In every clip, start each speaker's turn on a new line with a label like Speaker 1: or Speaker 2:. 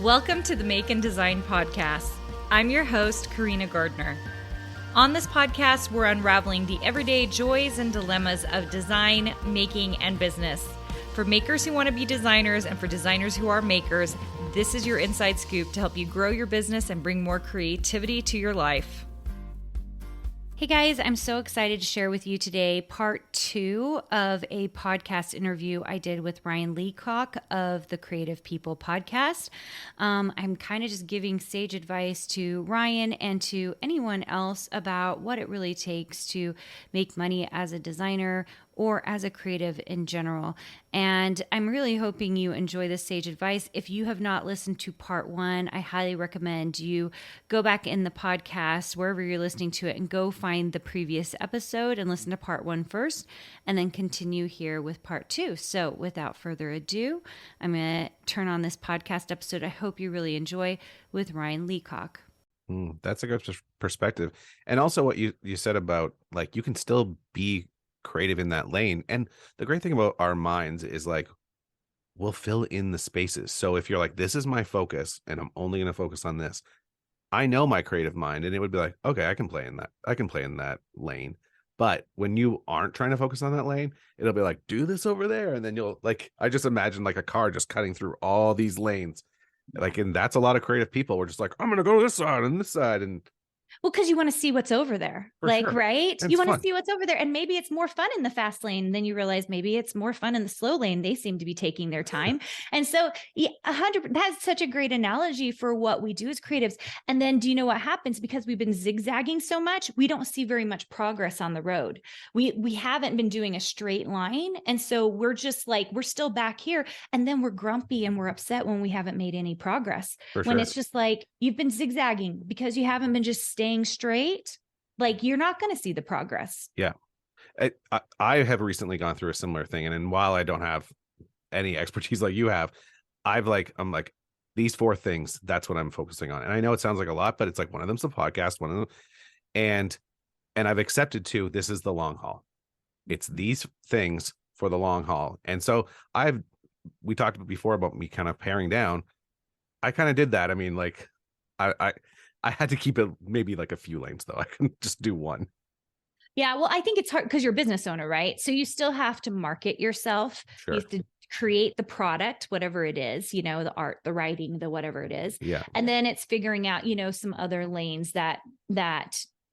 Speaker 1: Welcome to the Make and Design Podcast. I'm your host, Carina Gardner. On this podcast, we're unraveling the everyday joys and dilemmas of design, making, and business. For makers who want to be designers and for designers who are makers, this is your inside scoop to help you grow your business and bring more creativity to your life. Hey guys, I'm so excited to share with you today part 2 of a podcast interview I did with Ryan Leacock of the Creative People podcast. I'm kind of just giving sage advice to Ryan and to anyone else about what it really takes to make money as a designer or as a creative in general. And I'm really hoping you enjoy this sage advice. If you have not listened to part 1, I highly recommend you go back in the podcast, wherever you're listening to it, and go find the previous episode and listen to part 1 first, and then continue here with part 2. So without further ado, I'm going to turn on this podcast episode I hope you really enjoy with Ryan Leacock.
Speaker 2: That's a good perspective. And also what you said about, like, you can still be creative in that lane. And the great thing about our minds is, like, we'll fill in the spaces. So if you're like, this is my focus and I'm only going to focus on this, I know my creative mind, and it would be like, okay, I can play in that lane. But when you aren't trying to focus on that lane, it'll be like, do this over there. And then you'll, like, I just imagine like a car just cutting through all these lanes. Like, and that's a lot of creative people. We're just like, I'm going to go this side and this side. And
Speaker 1: well, because you want to see what's over there,
Speaker 2: sure.
Speaker 1: Right?
Speaker 2: And
Speaker 1: you want to see what's over there. And maybe it's more fun in the fast lane. Then you realize maybe it's more fun in the slow lane. They seem to be taking their time. And so 100, that's such a great analogy for what we do as creatives. And then do you know what happens? Because we've been zigzagging so much, we don't see very much progress on the road. We haven't been doing a straight line. And so we're just like, we're still back here. And then we're grumpy and we're upset when we haven't made any progress. When it's just like, you've been zigzagging because you haven't been just staying straight, like, you're not going to see the progress.
Speaker 2: Yeah. I have recently gone through a similar thing. And while I don't have any expertise like you have, I'm like, these 4 things, that's what I'm focusing on. And I know it sounds like a lot, but it's like, one of them's the podcast, one of them. And I've accepted too, this is the long haul. It's these things for the long haul. And so we talked before about me kind of paring down. I kind of did that. I mean, like, I had to keep it maybe like a few lanes, though. I couldn't just do one.
Speaker 1: Yeah, well, I think it's hard because you're a business owner, right? So you still have to market yourself.
Speaker 2: Sure.
Speaker 1: You have to create the product, whatever it is, the art, the writing, the whatever it is.
Speaker 2: Yeah.
Speaker 1: And then it's figuring out, some other lanes that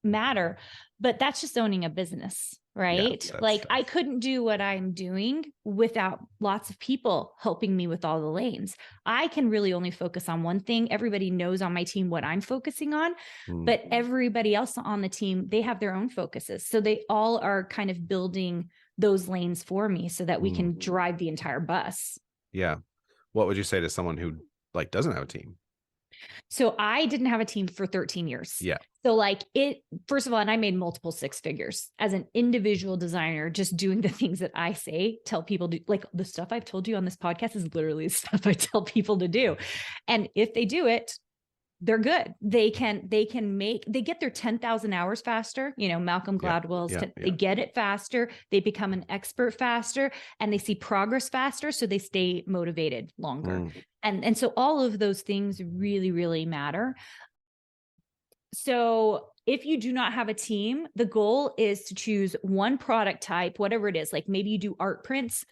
Speaker 1: matter. But that's just owning a business, right?
Speaker 2: Yeah,
Speaker 1: like, I couldn't do what I'm doing without lots of people helping me with all the lanes. I can really only focus on one thing. Everybody knows on my team what I'm focusing on, but everybody else on the team, they have their own focuses. So they all are kind of building those lanes for me so that we can drive the entire bus.
Speaker 2: Yeah. What would you say to someone who, like, doesn't have a team?
Speaker 1: So I didn't have a team for 13 years.
Speaker 2: Yeah.
Speaker 1: So first of all, and I made multiple 6 figures as an individual designer, just doing the things that I tell people to, like, the stuff I've told you on this podcast is literally the stuff I tell people to do. And if they do it, they're good. They get their 10,000 hours faster. Malcolm Gladwell's, they get it faster. They become an expert faster, and they see progress faster. So they stay motivated longer. And so all of those things really, really matter. So if you do not have a team, the goal is to choose one product type, whatever it is. Like, maybe you do art prints,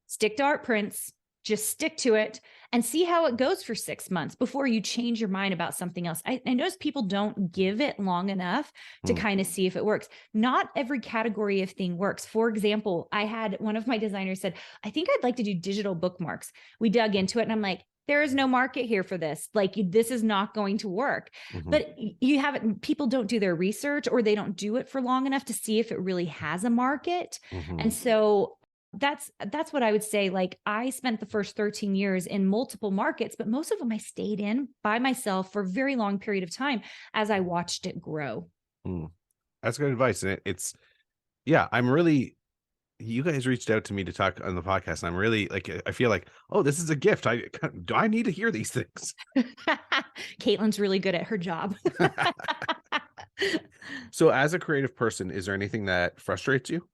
Speaker 1: stick to art prints. Just stick to it and see how it goes for 6 months before you change your mind about something else. I notice people don't give it long enough to kind of see if it works. Not every category of thing works. For example, I had one of my designers said, I think I'd like to do digital bookmarks. We dug into it and I'm like, there is no market here for this. Like, this is not going to work. But people don't do their research, or they don't do it for long enough to see if it really has a market. And so that's what I would say. Like, I spent the first 13 years in multiple markets, but most of them I stayed in by myself for a very long period of time as I watched it grow.
Speaker 2: That's good advice. And you guys reached out to me to talk on the podcast. And I'm really, like, I feel like, oh, this is a gift. I need to hear these things.
Speaker 1: Caitlin's really good at her job.
Speaker 2: So as a creative person, is there anything that frustrates you?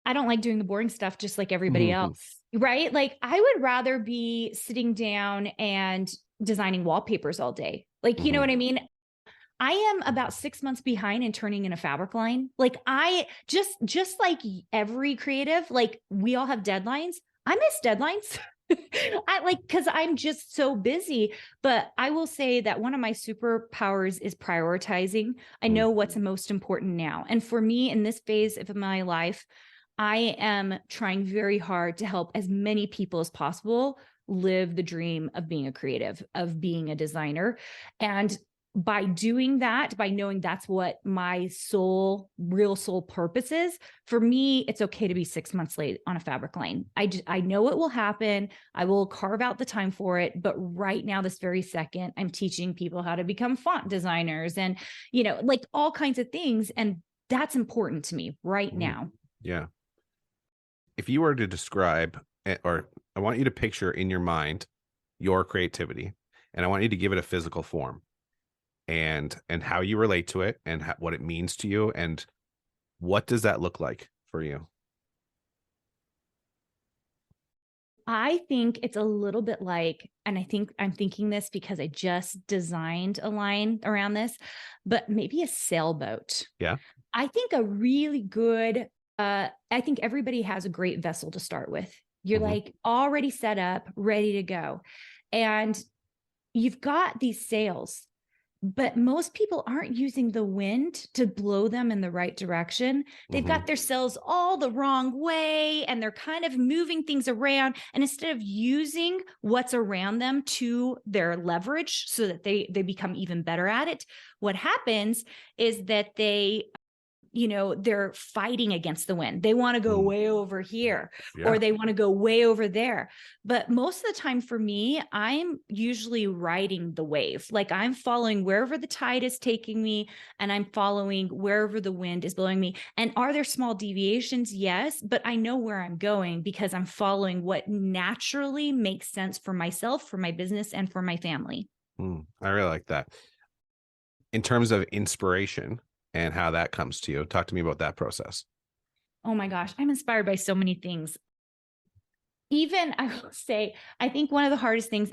Speaker 1: I don't like doing the boring stuff just like everybody else. Right? Like I would rather be sitting down and designing wallpapers all day. Like, you know what I mean? I am about 6 months behind in turning in a fabric line. Like I just like every creative, like we all have deadlines. I miss deadlines. I like because I'm just so busy. But I will say that one of my superpowers is prioritizing. I know what's most important now. And for me in this phase of my life, I am trying very hard to help as many people as possible live the dream of being a creative, of being a designer. And by doing that, by knowing that's what my real soul purpose is, for me, it's okay to be 6 months late on a fabric line. I know it will happen. I will carve out the time for it. But right now, this very second, I'm teaching people how to become font designers and, like all kinds of things. And that's important to me right now.
Speaker 2: Yeah. If you were to describe, or I want you to picture in your mind your creativity, and I want you to give it a physical form, and how you relate to it, and what it means to you, and what does that look like for you?
Speaker 1: I think it's a little bit like, and I think I'm thinking this because I just designed a line around this, but maybe a sailboat.
Speaker 2: Yeah.
Speaker 1: I think a really good, I think everybody has a great vessel to start with. You're like already set up, ready to go. And you've got these sails, but most people aren't using the wind to blow them in the right direction. They've got their sails all the wrong way and they're kind of moving things around. And instead of using what's around them to their leverage so that they become even better at it, what happens is that they're fighting against the wind. They want to go way over here or they want to go way over there. But most of the time for me, I'm usually riding the wave. Like I'm following wherever the tide is taking me and I'm following wherever the wind is blowing me. And are there small deviations? Yes, but I know where I'm going because I'm following what naturally makes sense for myself, for my business, and for my family.
Speaker 2: I really like that. In terms of inspiration and how that comes to you, talk to me about that process.
Speaker 1: Oh my gosh, I'm inspired by so many things. Even I will say, I think one of the hardest things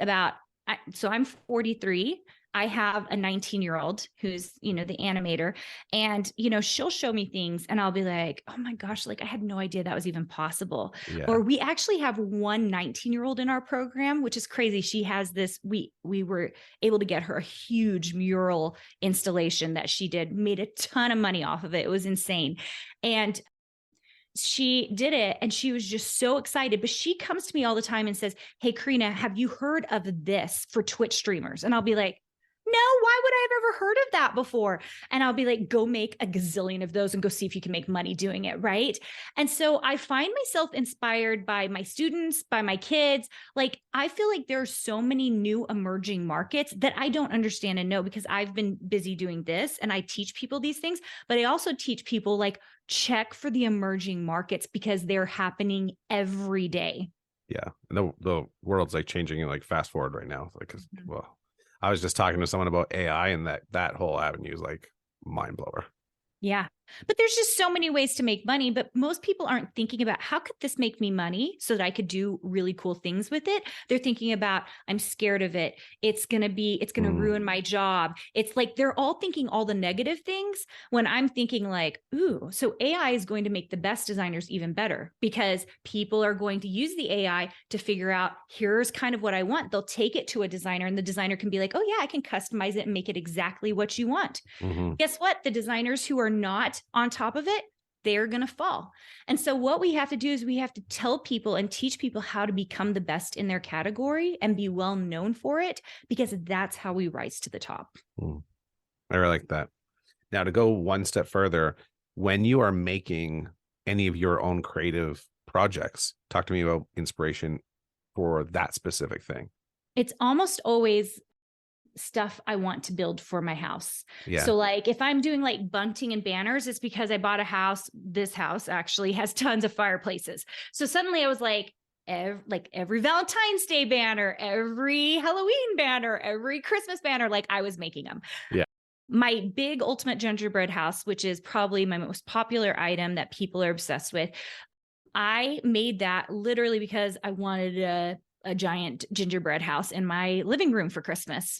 Speaker 1: so I'm 43. I have a 19-year-old who's, the animator, and, she'll show me things and I'll be like, oh my gosh, like I had no idea that was even possible.
Speaker 2: Yeah.
Speaker 1: Or we actually have one 19-year-old in our program, which is crazy. She has this, we were able to get her a huge mural installation that she did, made a ton of money off of it. It was insane. And she did it and she was just so excited, but she comes to me all the time and says, hey, Carina, have you heard of this for Twitch streamers? And I'll be like, no, why would I have ever heard of that before? And I'll be like, go make a gazillion of those and go see if you can make money doing it. Right. And so I find myself inspired by my students, by my kids. Like, I feel like there are so many new emerging markets that I don't understand and know because I've been busy doing this and I teach people these things, but I also teach people like check for the emerging markets because they're happening every day.
Speaker 2: Yeah. The world's like changing in like fast forward right now. Like, well, I was just talking to someone about AI and that whole avenue is like mind blower.
Speaker 1: Yeah. But there's just so many ways to make money, but most people aren't thinking about how could this make me money so that I could do really cool things with it. They're thinking about, I'm scared of it. It's going to ruin my job. It's like, they're all thinking all the negative things when I'm thinking like, ooh, so AI is going to make the best designers even better because people are going to use the AI to figure out, here's kind of what I want. They'll take it to a designer and the designer can be like, oh yeah, I can customize it and make it exactly what you want. Guess what? The designers who are not on top of it, they're going to fall. And so what we have to do is we have to tell people and teach people how to become the best in their category and be well known for it, because that's how we rise to the top.
Speaker 2: I really like that. Now, to go one step further, when you are making any of your own creative projects, talk to me about inspiration for that specific thing.
Speaker 1: It's almost always stuff I want to build for my house.
Speaker 2: Yeah.
Speaker 1: So like if I'm doing like bunting and banners, it's because I bought a house. This house actually has tons of fireplaces. So suddenly I was like every Valentine's Day banner, every Halloween banner, every Christmas banner, like I was making them.
Speaker 2: Yeah.
Speaker 1: My big ultimate gingerbread house, which is probably my most popular item that people are obsessed with. I made that literally because I wanted a giant gingerbread house in my living room for Christmas,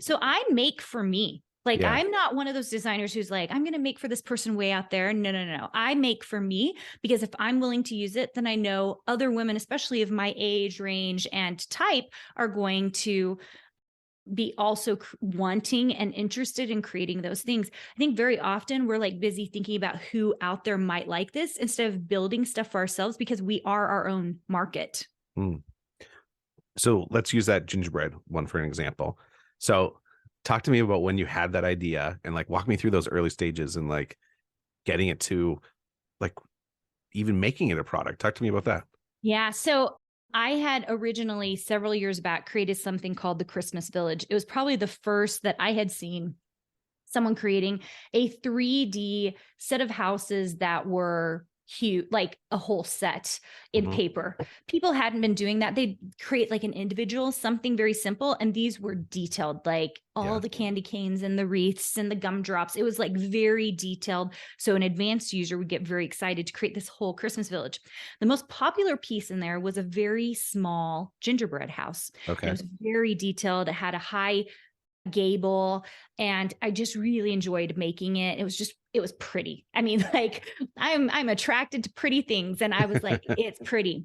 Speaker 1: So I make for me. Like,
Speaker 2: Yeah.
Speaker 1: I'm not one of those designers who's like, I'm going to make for this person way out there. No, no, no. I make for me because if I'm willing to use it, then I know other women, especially of my age range and type, are going to be also wanting and interested in creating those things. I think very often we're like busy thinking about who out there might like this instead of building stuff for ourselves because we are our own market.
Speaker 2: Mm. So let's use that gingerbread one for an example. So talk to me about when you had that idea and like walk me through those early stages and like getting it to like even making it a product. Talk to me about that.
Speaker 1: Yeah. So I had originally several years back created something called the Christmas Village. It was probably the first that I had seen someone creating a 3D set of houses that were huge, like a whole set in paper. People hadn't been doing that. They'd create like an individual, something very simple. And these were detailed, like all the candy canes and the wreaths and the gumdrops. It was like very detailed. So an advanced user would get very excited to create this whole Christmas village. The most popular piece in there was a very small gingerbread house.
Speaker 2: Okay.
Speaker 1: And it was very detailed. It had a high gable, and I just really enjoyed making it. It was pretty. I mean, like I'm attracted to pretty things, and I was like, it's pretty.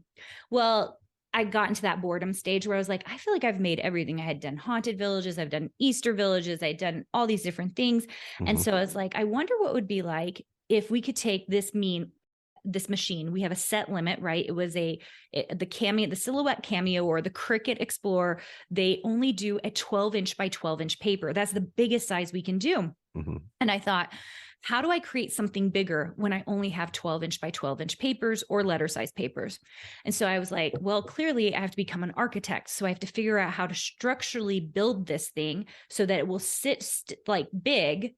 Speaker 1: Well, I got into that boredom stage where I was like, I feel like I've made everything. I had done haunted villages, I've done Easter villages, I'd done all these different things. And so I was like, I wonder what would be like if we could take this machine. We have a set limit, right? It was the Silhouette Cameo or the Cricut Explorer. They only do a 12-inch by 12-inch paper. That's the biggest size we can do. And I thought, how do I create something bigger when I only have 12-inch by 12-inch papers or letter size papers? And so I was like, well, clearly I have to become an architect. So I have to figure out how to structurally build this thing so that it will sit like big,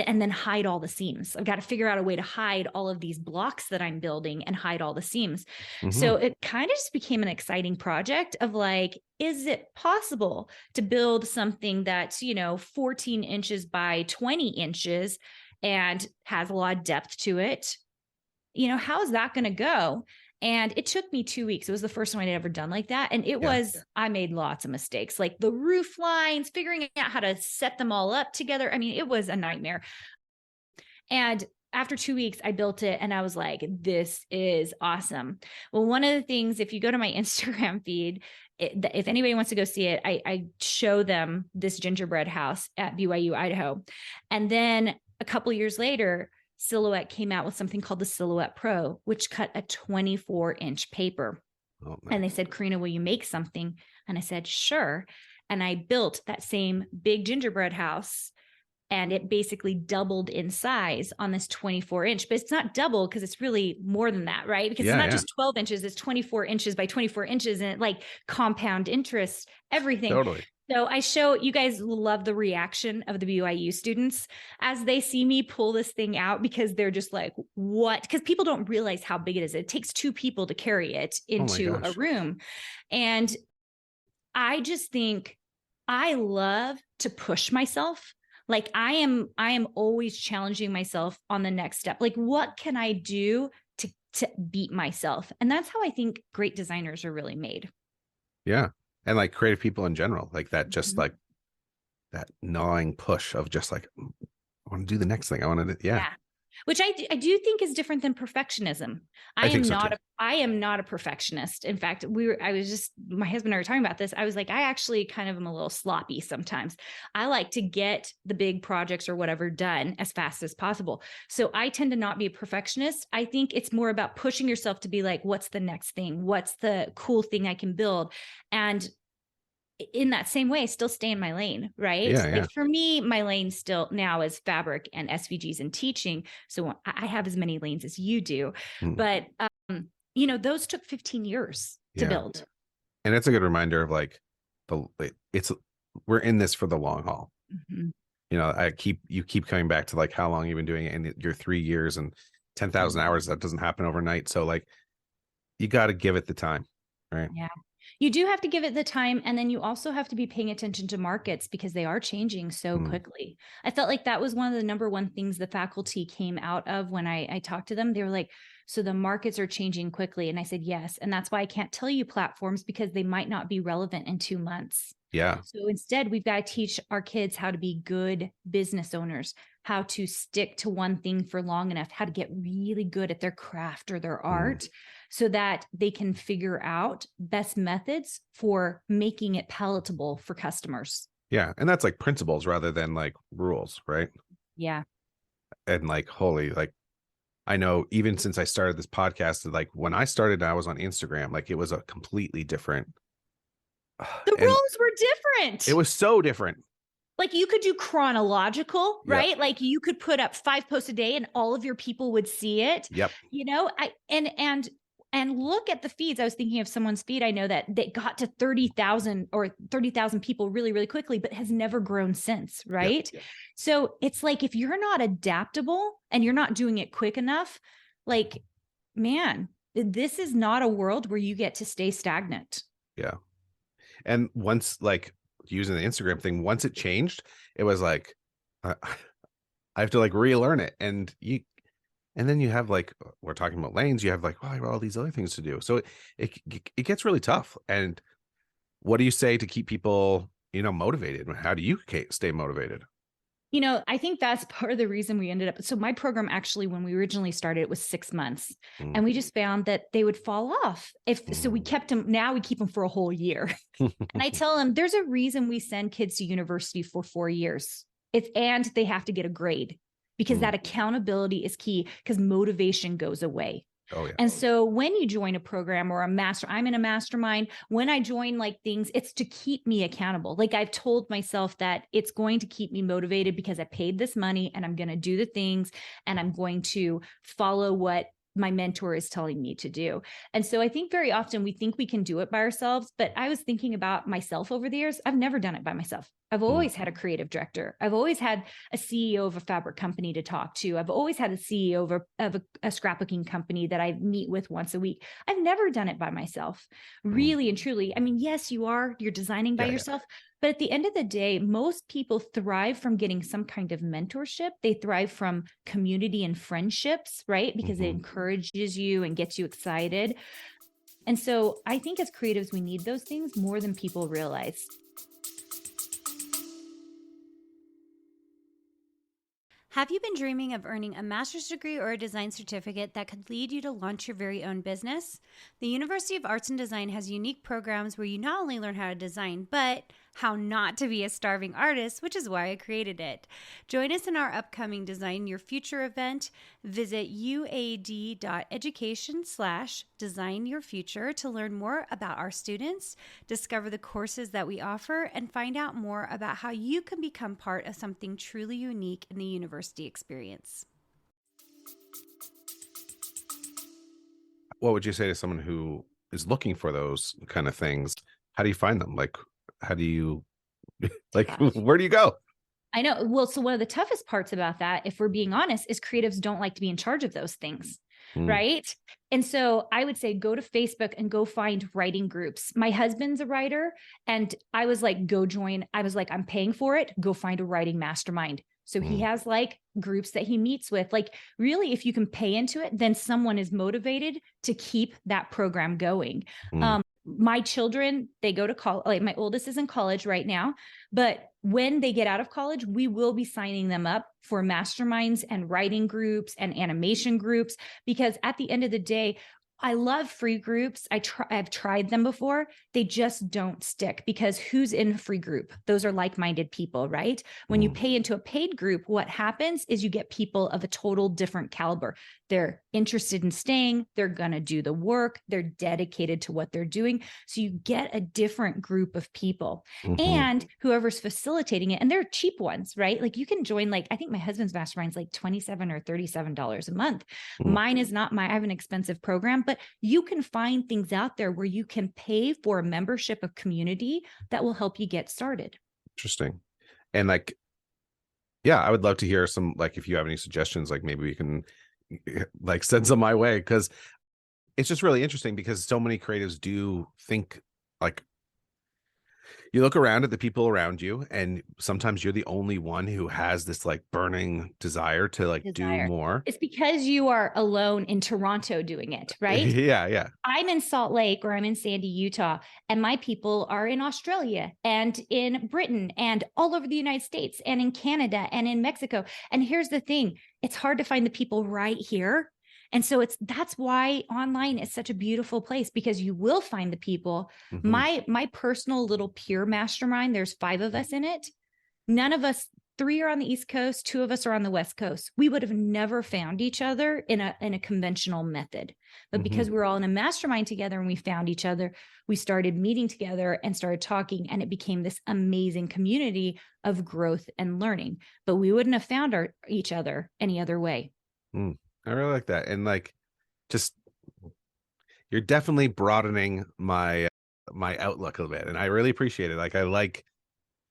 Speaker 1: and then hide all the seams. I've got to figure out a way to hide all of these blocks that I'm building and hide all the seams. So it kind of just became an exciting project of like, is it possible to build something that's, 14 inches by 20 inches and has a lot of depth to it? How is that going to go? And it took me 2 weeks. It was the first time I'd ever done like that. And I made lots of mistakes, like the roof lines, figuring out how to set them all up together. I mean, it was a nightmare. And after 2 weeks, I built it and I was like, this is awesome. Well, one of the things, if you go to my Instagram feed, if anybody wants to go see it, I show them this gingerbread house at BYU, Idaho. And then a couple years later, Silhouette came out with something called the Silhouette Pro, which cut a 24-inch paper. And they said, Carina, will you make something? And I said, sure. And I built that same big gingerbread house, and it basically doubled in size on this 24-inch. But it's not double because it's really more than that, right? Because it's not just 12 inches, it's 24 inches by 24 inches, and it like compound interest, everything.
Speaker 2: Totally.
Speaker 1: So I show you guys love the reaction of the BYU students as they see me pull this thing out, because they're just like, what? Because people don't realize how big it is. It takes 2 people to carry it into a room. And I just think I love to push myself. Like I am always challenging myself on the next step. Like, what can I do to beat myself? And that's how I think great designers are really made.
Speaker 2: Yeah. And like creative people in general, like that, just like that gnawing push of just like, I want to do the next thing. I want to, yeah.
Speaker 1: Which I do think is different than perfectionism. I am not a perfectionist. In fact, my husband and I were talking about this. I was like, I actually kind of am a little sloppy sometimes. I like to get the big projects or whatever done as fast as possible. So I tend to not be a perfectionist. I think it's more about pushing yourself to be like, what's the next thing? What's the cool thing I can build? And in that same way, still stay in my lane, right? Like for me, my lane still now is fabric and SVGs and teaching. So I have as many lanes as you do, but those took 15 years to build.
Speaker 2: And it's a good reminder of like, we're in this for the long haul. You keep coming back to like how long you've been doing it, and your 3 years and 10,000 hours. That doesn't happen overnight. So like, you got to give it the time, right?
Speaker 1: Yeah. You do have to give it the time. And then you also have to be paying attention to markets because they are changing so quickly. I felt like that was one of the number one things the faculty came out of when I talked to them. They were like, So the markets are changing quickly. And I said, yes. And that's why I can't tell you platforms, because they might not be relevant in 2 months.
Speaker 2: Yeah.
Speaker 1: So instead, we've got to teach our kids how to be good business owners, how to stick to one thing for long enough, how to get really good at their craft or their art, so that they can figure out best methods for making it palatable for customers.
Speaker 2: Yeah. And that's like principles rather than like rules, right?
Speaker 1: Yeah.
Speaker 2: And like, holy, like, I know even since I started this podcast, like when I started, I was on Instagram, like it was a completely different,
Speaker 1: The
Speaker 2: and
Speaker 1: rules were
Speaker 2: it
Speaker 1: different.
Speaker 2: was so different.
Speaker 1: Like you could do chronological,
Speaker 2: Yep.
Speaker 1: right? Like you could put up 5 posts a day and all of your people would see it.
Speaker 2: Yep.
Speaker 1: And look at the feeds. I was thinking of someone's feed. I know that they got to 30,000 or 30,000 people really, really quickly, but has never grown since, right?
Speaker 2: Yep.
Speaker 1: So it's like, if you're not adaptable and you're not doing it quick enough, like, man, this is not a world where you get to stay stagnant.
Speaker 2: Yeah. And once, like, using the Instagram thing, once it changed, it was like, I have to like relearn it. And then you have like, we're talking about lanes, you have like, well, I got all these other things to do. So it gets really tough. And what do you say to keep people, motivated? How do you stay motivated?
Speaker 1: I think that's part of the reason we ended up. So my program, actually, when we originally started, it was 6 months, and we just found that they would fall off. So we kept them. Now we keep them for a whole year. And I tell them there's a reason we send kids to university for 4 years. And they have to get a grade, because that accountability is key, because motivation goes away.
Speaker 2: Oh yeah.
Speaker 1: And so when you join a program or I'm in a mastermind, when I join like things, it's to keep me accountable. Like I've told myself that it's going to keep me motivated, because I paid this money and I'm going to do the things, and I'm going to follow what my mentor is telling me to do. And so I think very often we think we can do it by ourselves, but I was thinking about myself over the years. I've never done it by myself. I've always had a creative director. I've always had a CEO of a fabric company to talk to. I've always had a CEO of a scrapbooking company that I meet with once a week. I've never done it by myself, really and truly. I mean, yes, you're designing by yourself, but at the end of the day, most people thrive from getting some kind of mentorship. They thrive from community and friendships, right? Because it encourages you and gets you excited. And so I think as creatives, we need those things more than people realize.
Speaker 3: Have you been dreaming of earning a master's degree or a design certificate that could lead you to launch your very own business? The University of Arts and Design has unique programs where you not only learn how to design, but how not to be a starving artist, which is why I created it. Join us in our upcoming Design Your Future event. Visit uad.education/designyourfuture to learn more about our students, discover the courses that we offer, and find out more about how you can become part of something truly unique in the university experience.
Speaker 2: What would you say to someone who is looking for those kind of things? How do you find them? Like, how do you, like, where do you go?
Speaker 1: I know. Well, so one of the toughest parts about that, if we're being honest, is creatives don't like to be in charge of those things. Right. And so I would say go to Facebook and go find writing groups. My husband's a writer, and I was like, go join. I was like, I'm paying for it. Go find a writing mastermind. So he has like groups that he meets with. Like, really, if you can pay into it, then someone is motivated to keep that program going. My children, they go to college. Like my oldest is in college right now, but when they get out of college, we will be signing them up for masterminds and writing groups and animation groups, because at the end of the day, I love free groups. I've tried them before. They just don't stick, because who's in a free group? Those are like-minded people, right? When you pay into a paid group, what happens is you get people of a total different caliber. They're interested in staying. They're going to do the work. They're dedicated to what they're doing. So you get a different group of people, and whoever's facilitating it, and they're cheap ones, right? Like you can join, like, I think my husband's mastermind's like $27 or $37 a month. Mine is not I have an expensive program, but you can find things out there where you can pay for a membership of community that will help you get started.
Speaker 2: Interesting. And like, yeah, I would love to hear some, like, if you have any suggestions, like maybe we can like send some my way, because it's just really interesting, because so many creatives do think like, You look around at the people around you, and sometimes you're the only one who has this like burning desire to like do
Speaker 1: Desire.
Speaker 2: more.
Speaker 1: It's because you are alone in Toronto doing it, right?
Speaker 2: Yeah, yeah.
Speaker 1: I'm in Salt Lake or I'm in Sandy, Utah, and my people are in Australia and in Britain and all over the United States and in Canada and in Mexico. And here's the thing, it's hard to find the people right here. And so that's why online is such a beautiful place, because you will find the people.
Speaker 2: Mhm.
Speaker 1: My personal little peer mastermind, there's 5 of us in it. None of us, 3 are on the East Coast, 2 of us are on the West Coast. We would have never found each other in a conventional method. But because
Speaker 2: Mhm.
Speaker 1: we're all in a mastermind together and we found each other, we started meeting together and started talking, and it became this amazing community of growth and learning. But we wouldn't have found each other any other way.
Speaker 2: Mm. I really like that. And like, just you're definitely broadening my outlook a bit, and I really appreciate it. Like,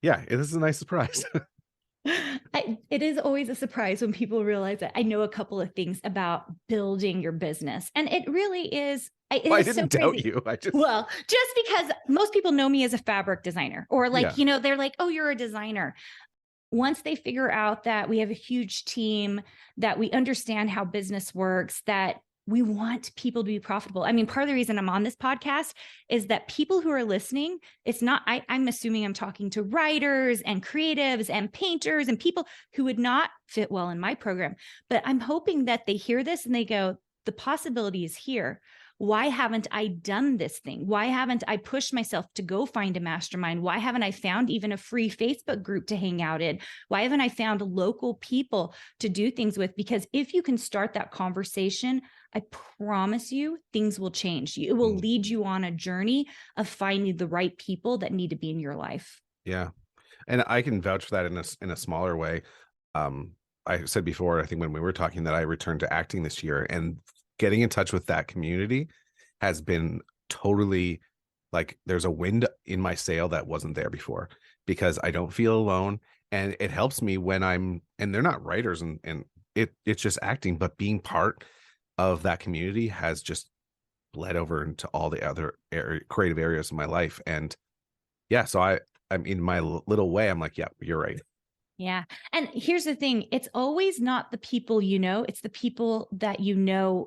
Speaker 2: yeah, this is a nice surprise.
Speaker 1: It is always a surprise when people realize that I know a couple of things about building your business. And it really is, it
Speaker 2: Well, I
Speaker 1: is so
Speaker 2: didn't doubt
Speaker 1: crazy.
Speaker 2: you. I just,
Speaker 1: Well, just because most people know me as a fabric designer, or like,
Speaker 2: yeah.
Speaker 1: they're like, oh, you're a designer. Once they figure out that we have a huge team, that we understand how business works, that we want people to be profitable. I mean, part of the reason I'm on this podcast is that people who are listening, it's not, I'm assuming I'm talking to writers and creatives and painters and people who would not fit well in my program. But I'm hoping that they hear this and they go, the possibility is here. Why haven't I done this thing? Why haven't I pushed myself to go find a mastermind? Why haven't I found even a free Facebook group to hang out in? Why haven't I found local people to do things with? Because if you can start that conversation, I promise you things will change. It will lead you on a journey of finding the right people that need to be in your life.
Speaker 2: Yeah. And I can vouch for that in a smaller way. I said before, I think when we were talking, that I returned to acting this year, and getting in touch with that community has been totally like, there's a wind in my sail that wasn't there before, because I don't feel alone. And it helps me when and they're not writers, and it's just acting, but being part of that community has just bled over into all the other creative areas of my life. And yeah, so I'm in my little way, I'm like, yeah, you're right.
Speaker 1: Yeah. And here's the thing, it's always not the people it's the people that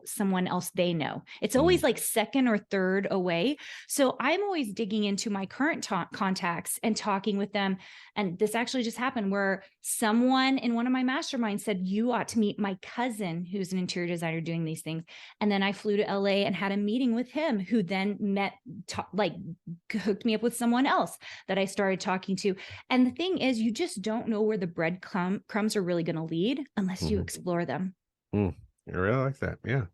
Speaker 1: someone else they know. It's always
Speaker 2: Mm.
Speaker 1: like second or third away. So I'm always digging into my current contacts and talking with them. And this actually just happened where someone in one of my masterminds said, you ought to meet my cousin who's an interior designer doing these things. And then I flew to LA and had a meeting with him, who then hooked me up with someone else that I started talking to. And the thing is, you just don't know where the breadcrumbs are really going to lead unless you
Speaker 2: Mhm.
Speaker 1: explore them.
Speaker 2: Mm. I really like that. Yeah.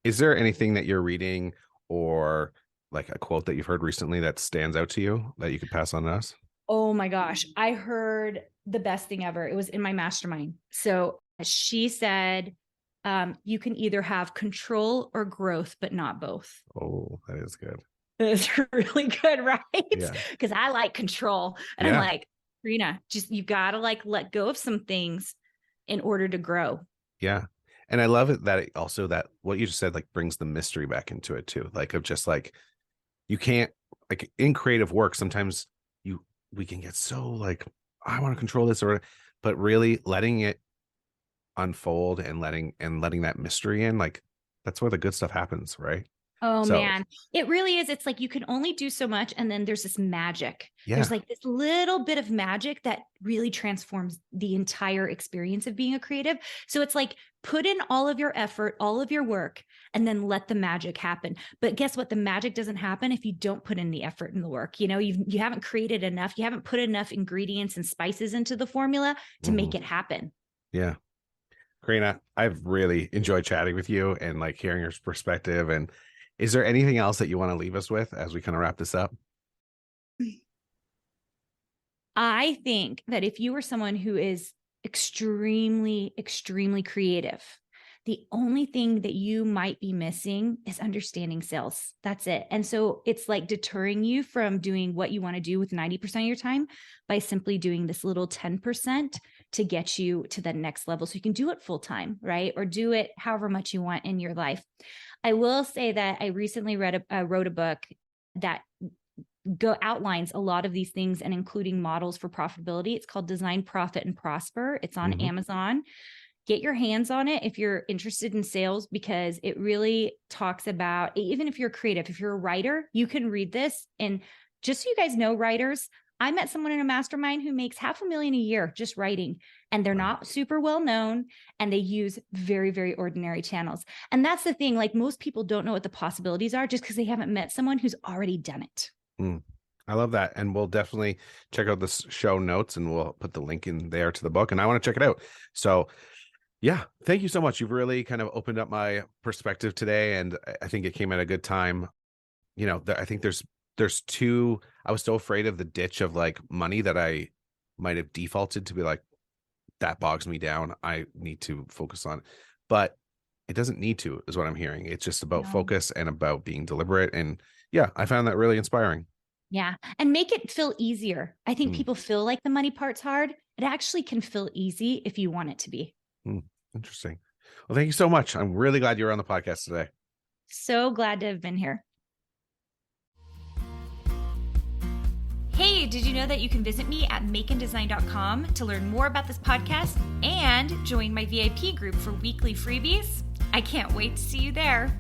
Speaker 2: Is there anything that you're reading, or like a quote that you've heard recently that stands out to you that you could pass on to us?
Speaker 1: Oh my gosh. I heard the best thing ever. It was in my mastermind. So she said, you can either have control or growth, but not both.
Speaker 2: Oh, that is good.
Speaker 1: It's really good, right?
Speaker 2: Yeah.
Speaker 1: Because I like control. And I'm
Speaker 2: Yeah.
Speaker 1: like, Karina, just you gotta let go of some things in order to grow.
Speaker 2: Yeah. And I love it that also, that what you just said, like, brings the mystery back into it too. Like, of just like, you can't, like, in creative work, sometimes we can get so like, I want to control this, but really letting it unfold, and letting that mystery in, like, that's where the good stuff happens, right?
Speaker 1: Oh
Speaker 2: So
Speaker 1: man, it really is. It's like you can only do so much. And then there's this magic.
Speaker 2: yeah.
Speaker 1: There's like this little bit of magic that really transforms the entire experience of being a creative. So it's like, put in all of your effort, all of your work, and then let the magic happen. But guess what? The magic doesn't happen if you don't put in the effort and the work. You haven't created enough. You haven't put enough ingredients and spices into the formula to
Speaker 2: Mhm.
Speaker 1: make it happen.
Speaker 2: Yeah. Karina, I've really enjoyed chatting with you and like hearing your perspective. And is there anything else that you want to leave us with as we kind of wrap this up?
Speaker 1: I think that if you are someone who is extremely, extremely creative, the only thing that you might be missing is understanding sales. That's it. And so it's like deterring you from doing what you want to do with 90% of your time by simply doing this little 10% to get you to the next level. So you can do it full time, right? Or do it however much you want in your life. I will say that I recently wrote a book that outlines a lot of these things and including models for profitability. It's called Design, Profit, and Prosper. It's on Amazon. Get your hands on it if you're interested in sales, because it really talks about, even if you're creative, if you're a writer, you can read this. And just so you guys know, writers, I met someone in a mastermind who makes $500,000 a year just writing, and they're not super well known, and they use very, very ordinary channels. And that's the thing, like most people don't know what the possibilities are just because they haven't met someone who's already done it.
Speaker 2: I love that. And we'll definitely check out the show notes, and we'll put the link in there to the book, and I want to check it out. So yeah, thank you so much. You've really kind of opened up my perspective today, and I think it came at a good time. You know, I think there's two, I was so afraid of the ditch of like money that I might have defaulted to be like, that bogs me down. I need to focus on it. But it doesn't need to, is what I'm hearing. It's just about focus and about being deliberate. And yeah, I found that really inspiring.
Speaker 1: Yeah. And make it feel easier. I think people feel like the money part's hard. It actually can feel easy if you want it to be.
Speaker 2: Interesting. Well, thank you so much. I'm really glad you were on the podcast today.
Speaker 1: So glad to have been here. Hey, did you know that you can visit me at makeanddesign.com to learn more about this podcast and join my VIP group for weekly freebies? I can't wait to see you there.